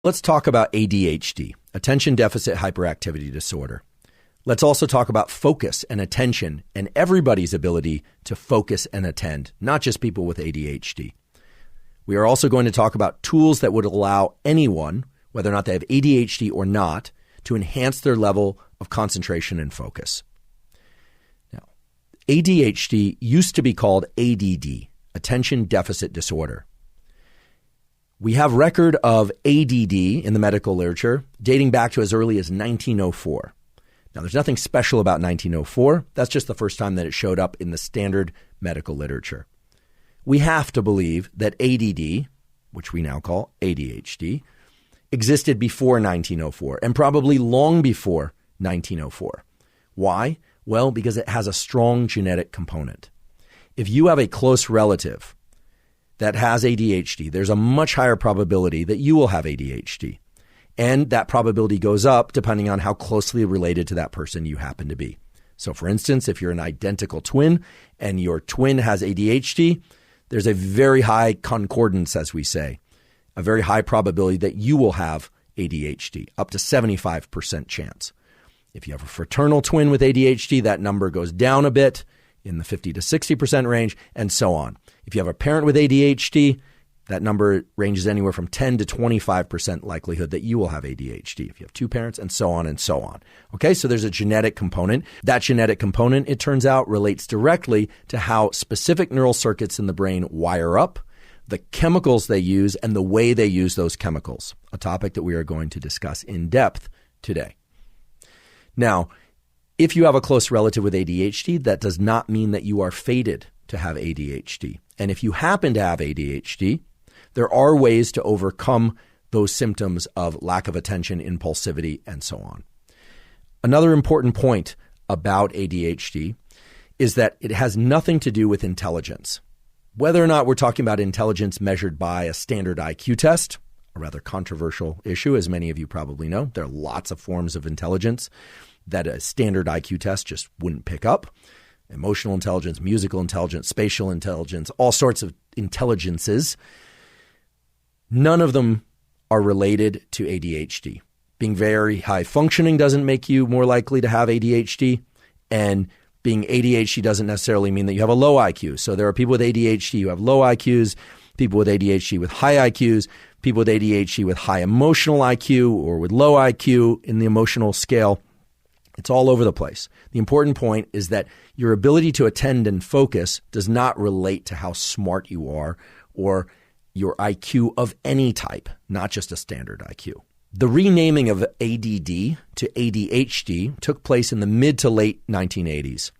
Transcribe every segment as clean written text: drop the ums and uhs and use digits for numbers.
Let's talk about ADHD, attention deficit hyperactivity disorder. Let's also talk about focus and attention and everybody's ability to focus and attend, not just people with ADHD. We are also going to talk about tools that would allow anyone, whether or not they have ADHD or not, to enhance their level of concentration and focus. Now, ADHD used to be called ADD, attention deficit disorder. We have record of ADD in the medical literature dating back to as early as 1904. Now, there's nothing special about 1904. That's just the first time that it showed up in the standard medical literature. We have to believe that ADD, which we now call ADHD, existed before 1904 and probably long before 1904. Why? Well, because it has a strong genetic component. If you have a close relative that has ADHD, there's a much higher probability that you will have ADHD. And that probability goes up depending on how closely related to that person you happen to be. So for instance, if you're an identical twin and your twin has ADHD, there's a very high concordance, as we say, a very high probability that you will have ADHD, up to 75% chance. If you have a fraternal twin with ADHD, that number goes down a bit in the 50 to 60% range, and so on. If you have a parent with ADHD, that number ranges anywhere from 10 to 25% likelihood that you will have ADHD. If you have two parents, and so on and so on. Okay, so there's a genetic component. That genetic component, it turns out, relates directly to how specific neural circuits in the brain wire up, the chemicals they use, and the way they use those chemicals, a topic that we are going to discuss in depth today. Now, if you have a close relative with ADHD, that does not mean that you are fated to have ADHD. And if you happen to have ADHD, there are ways to overcome those symptoms of lack of attention, impulsivity, and so on. Another important point about ADHD is that it has nothing to do with intelligence. Whether or not we're talking about intelligence measured by a standard IQ test, a rather controversial issue, as many of you probably know. There are lots of forms of intelligence that a standard IQ test just wouldn't pick up. Emotional intelligence, musical intelligence, spatial intelligence, all sorts of intelligences. None of them are related to ADHD. Being very high functioning doesn't make you more likely to have ADHD, and being ADHD doesn't necessarily mean that you have a low IQ. So there are people with ADHD who have low IQs, people with ADHD with high IQs, people with ADHD with high emotional IQ or with low IQ in the emotional scale. It's all over the place. The important point is that your ability to attend and focus does not relate to how smart you are or your IQ of any type, not just a standard IQ. The renaming of ADD to ADHD took place in the mid to late 1980s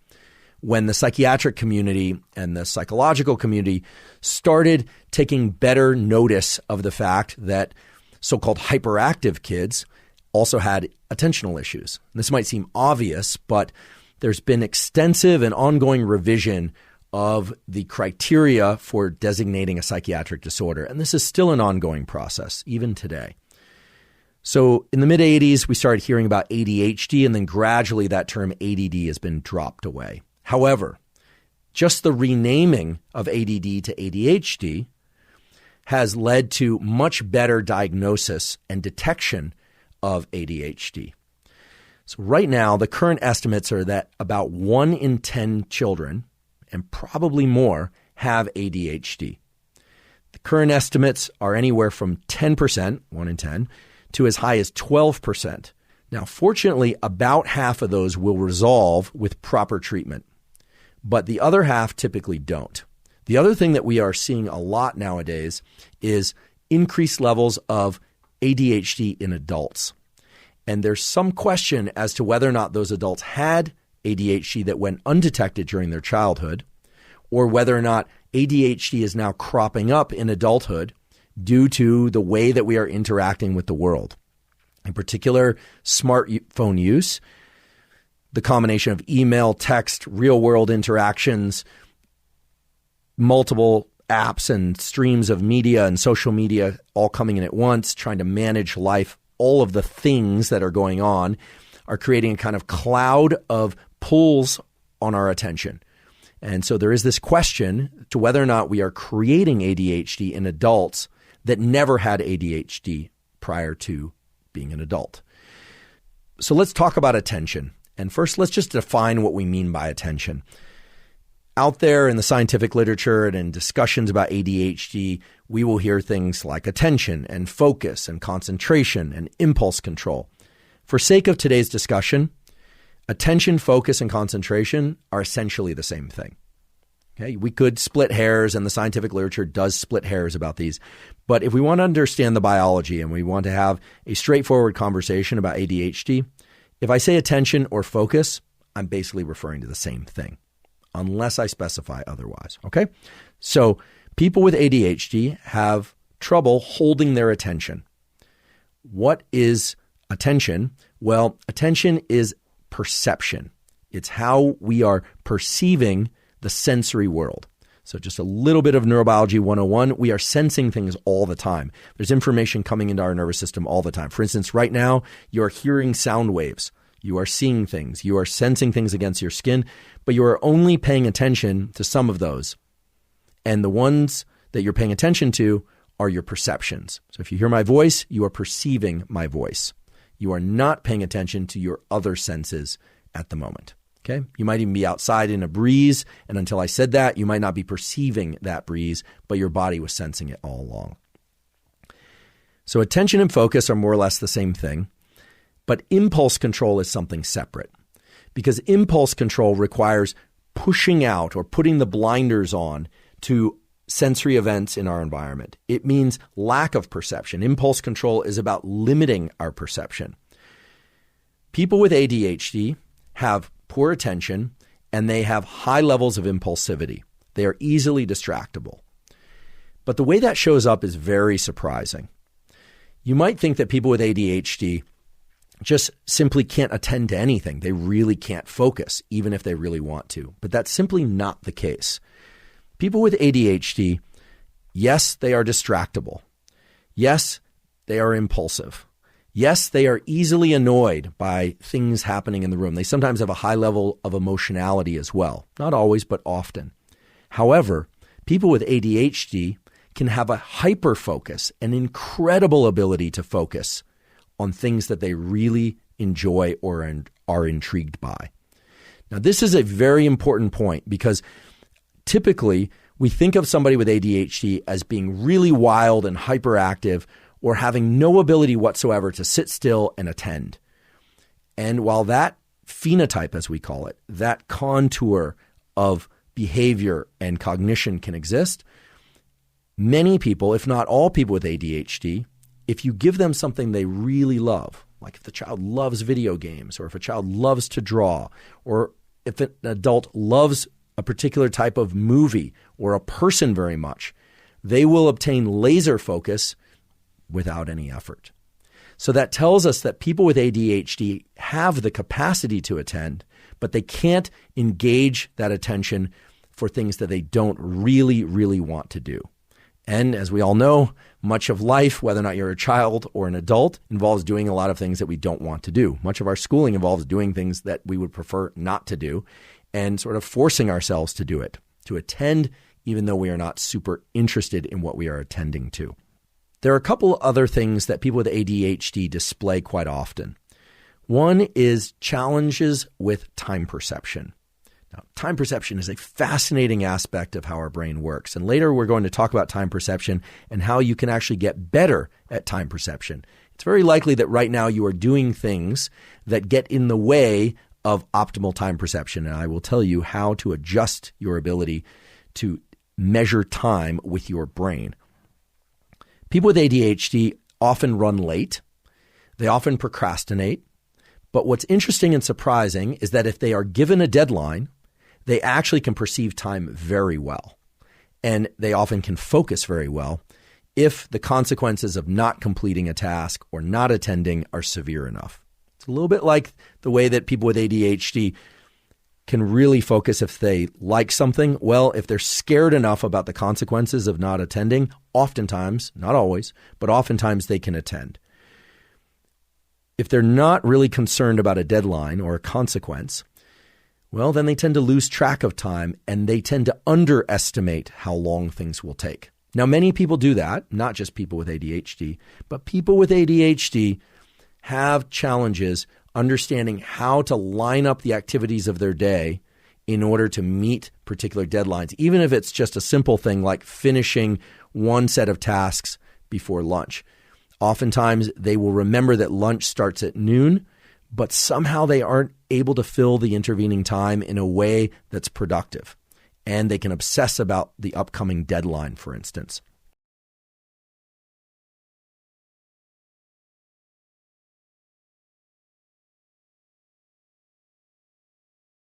when the psychiatric community and the psychological community started taking better notice of the fact that so-called hyperactive kids also had attentional issues. This might seem obvious, but there's been extensive and ongoing revision of the criteria for designating a psychiatric disorder. And this is still an ongoing process, even today. So in the mid-'80s, we started hearing about ADHD, and then gradually that term ADD has been dropped away. However, just the renaming of ADD to ADHD has led to much better diagnosis and detection of ADHD. So right now, the current estimates are that about 1 in 10 children, and probably more, have ADHD. The current estimates are anywhere from 10%, 1 in 10, to as high as 12%. Now, fortunately, about half of those will resolve with proper treatment, but the other half typically don't. The other thing that we are seeing a lot nowadays is increased levels of ADHD in adults. And there's some question as to whether or not those adults had ADHD that went undetected during their childhood, or whether or not ADHD is now cropping up in adulthood due to the way that we are interacting with the world. In particular, smartphone use, the combination of email, text, real-world interactions, multiple apps and streams of media and social media all coming in at once, trying to manage life. All of the things that are going on are creating a kind of cloud of pulls on our attention. And so there is this question to whether or not we are creating ADHD in adults that never had ADHD prior to being an adult. So let's talk about attention. And first, let's just define what we mean by attention. Out there in the scientific literature and in discussions about ADHD, we will hear things like attention and focus and concentration and impulse control. For sake of today's discussion, attention, focus, and concentration are essentially the same thing. Okay, we could split hairs, and the scientific literature does split hairs about these. But if we want to understand the biology and we want to have a straightforward conversation about ADHD, if I say attention or focus, I'm basically referring to the same thing, unless I specify otherwise. Okay, so people with ADHD have trouble holding their attention. What is attention? Well, attention is perception. It's how we are perceiving the sensory world. So just a little bit of neurobiology 101. We are sensing things all the time. There's information coming into our nervous system all the time. For instance, right now, you're hearing sound waves. You are seeing things. You are sensing things against your skin, but you are only paying attention to some of those. And the ones that you're paying attention to are your perceptions. So if you hear my voice, you are perceiving my voice. You are not paying attention to your other senses at the moment. Okay, you might even be outside in a breeze, and until I said that, you might not be perceiving that breeze, but your body was sensing it all along. So attention and focus are more or less the same thing, but impulse control is something separate, because impulse control requires pushing out or putting the blinders on to sensory events in our environment. It means lack of perception. Impulse control is about limiting our perception. People with ADHD have poor attention, and they have high levels of impulsivity. They are easily distractible. But the way that shows up is very surprising. You might think that people with ADHD just simply can't attend to anything. They really can't focus, even if they really want to. But that's simply not the case. People with ADHD, yes, they are distractible. Yes, they are impulsive. Yes, they are easily annoyed by things happening in the room. They sometimes have a high level of emotionality as well. Not always, but often. However, people with ADHD can have a hyper-focus, an incredible ability to focus on things that they really enjoy or are intrigued by. Now, this is a very important point because typically we think of somebody with ADHD as being really wild and hyperactive, or having no ability whatsoever to sit still and attend. And while that phenotype, as we call it, that contour of behavior and cognition can exist, many people, if not all people with ADHD, if you give them something they really love, like if the child loves video games, or if a child loves to draw, or if an adult loves a particular type of movie or a person very much, they will obtain laser focus without any effort. So that tells us that people with ADHD have the capacity to attend, but they can't engage that attention for things that they don't really, really want to do. And as we all know, much of life, whether or not you're a child or an adult, involves doing a lot of things that we don't want to do. Much of our schooling involves doing things that we would prefer not to do and sort of forcing ourselves to do it, to attend even though we are not super interested in what we are attending to. There are a couple other things that people with ADHD display quite often. One is challenges with time perception. Now, time perception is a fascinating aspect of how our brain works. And later we're going to talk about time perception and how you can actually get better at time perception. It's very likely that right now you are doing things that get in the way of optimal time perception. And I will tell you how to adjust your ability to measure time with your brain. People with ADHD often run late. They often procrastinate. But what's interesting and surprising is that if they are given a deadline, they actually can perceive time very well. And they often can focus very well if the consequences of not completing a task or not attending are severe enough. It's a little bit like the way that people with ADHD can really focus if they like something. Well, if they're scared enough about the consequences of not attending, oftentimes, not always, but oftentimes they can attend. If they're not really concerned about a deadline or a consequence, well, then they tend to lose track of time and they tend to underestimate how long things will take. Now, many people do that, not just people with ADHD, but people with ADHD have challenges understanding how to line up the activities of their day in order to meet particular deadlines, even if it's just a simple thing like finishing one set of tasks before lunch. Oftentimes, they will remember that lunch starts at noon, but somehow they aren't able to fill the intervening time in a way that's productive. And they can obsess about the upcoming deadline, for instance.